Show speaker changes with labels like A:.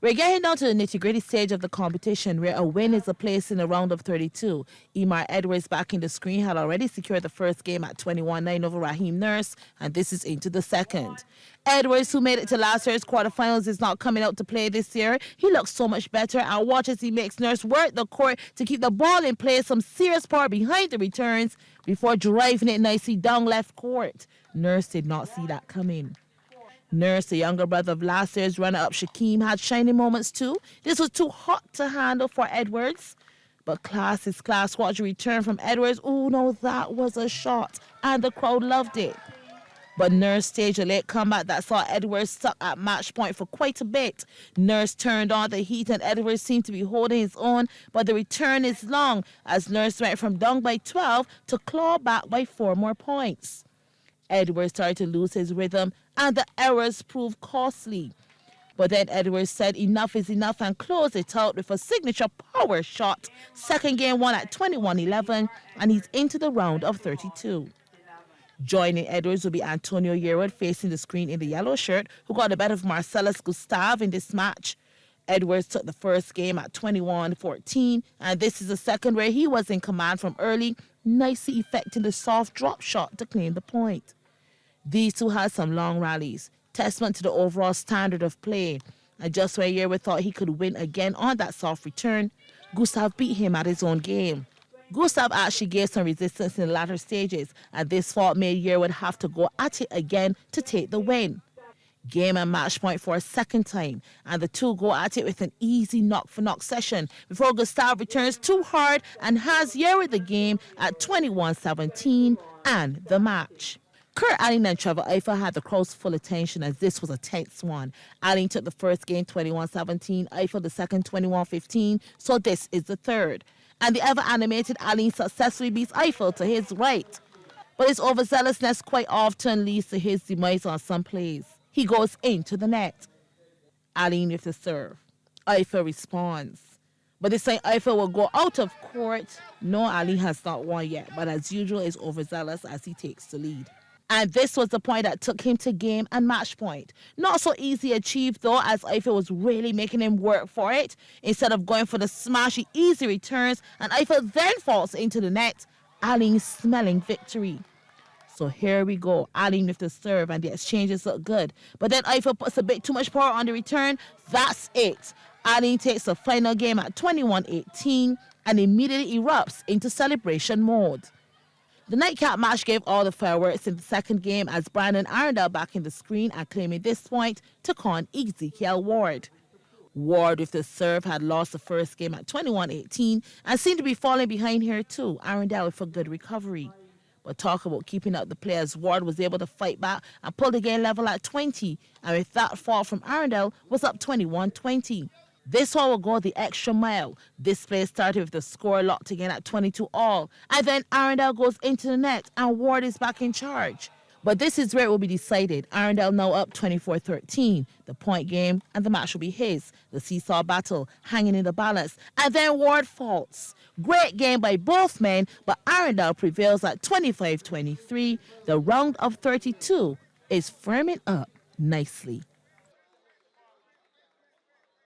A: We're getting down to the nitty-gritty stage of the competition where a win is a place in the round of 32. Emar Edwards backing the screen had already secured the first game at 21-9 over Raheem Nurse, and this is into the second. Edwards, who made it to last year's quarterfinals, is not coming out to play this year. He looks so much better, and watch as he makes Nurse work the court to keep the ball in play, some serious power behind the returns before driving it nicely down left court. Nurse did not see that coming. Nurse, the younger brother of last year's runner-up Shaquem, had shining moments too. This was too hot to handle for Edwards. But class is class. Watch a return from Edwards. Oh, no, that was a shot. And the crowd loved it. But Nurse staged a late comeback that saw Edwards stuck at match point for quite a bit. Nurse turned on the heat and Edwards seemed to be holding his own. But the return is long as Nurse went from down by 12 to claw back by 4 more points. Edwards started to lose his rhythm and the errors proved costly. But then Edwards said enough is enough and closed it out with a signature power shot. Second game won at 21-11 and he's into the round of 32. Joining Edwards will be Antonio Yearwood facing the screen in the yellow shirt, who got the better of Marcellus Gustav in this match. Edwards took the first game at 21-14, and this is the second where he was in command from early, nicely effecting the soft drop shot to claim the point. These two had some long rallies, testament to the overall standard of play. And just when Yearwood thought he could win again on that soft return, Gustav beat him at his own game. Gustav actually gave some resistance in the latter stages, and this fault made Yearwood have to go at it again to take the win. Game and match point for a second time, and the two go at it with an easy knock-for-knock session before Gustav returns too hard and has Yearwood the game at 21-17 and the match. Kurt, Alen and Trevor Eiffel had the crowd's full attention as this was a tense one. Alen took the first game 21-17, Eiffel the second 21-15, so this is the third. And the ever-animated Alen successfully beats Eiffel to his right. But his overzealousness quite often leads to his demise on some plays. He goes into the net. Alen with the serve. Eiffel responds. But this time Eiffel will go out of court. No, Alen has not won yet, but as usual is overzealous as he takes the lead. And this was the point that took him to game and match point. Not so easy achieved though, as Eiffel was really making him work for it. Instead of going for the smashy easy returns, and Eiffel then falls into the net. Alen smelling victory. So here we go. Alen with the serve and the exchanges look good. But then Eiffel puts a bit too much power on the return. That's it. Alen takes the final game at 21-18 and immediately erupts into celebration mode. The nightcap match gave all the fireworks in the second game as Brandon Arendelle back in the screen and claiming this point took on Ezekiel Ward. Ward with the serve had lost the first game at 21-18 and seemed to be falling behind here too. Arendelle with a good recovery. But talk about keeping up the play as Ward was able to fight back and pull the game level at 20. And with that fall from Arendelle was up 21-20. This one will go the extra mile. This play started with the score locked again at 22-all. And then Arendelle goes into the net and Ward is back in charge. But this is where it will be decided. Arendelle now up 24-13. The point game and the match will be his. The seesaw battle hanging in the balance. And then Ward falls. Great game by both men, but Arendelle prevails at 25-23. The round of 32 is firming up nicely.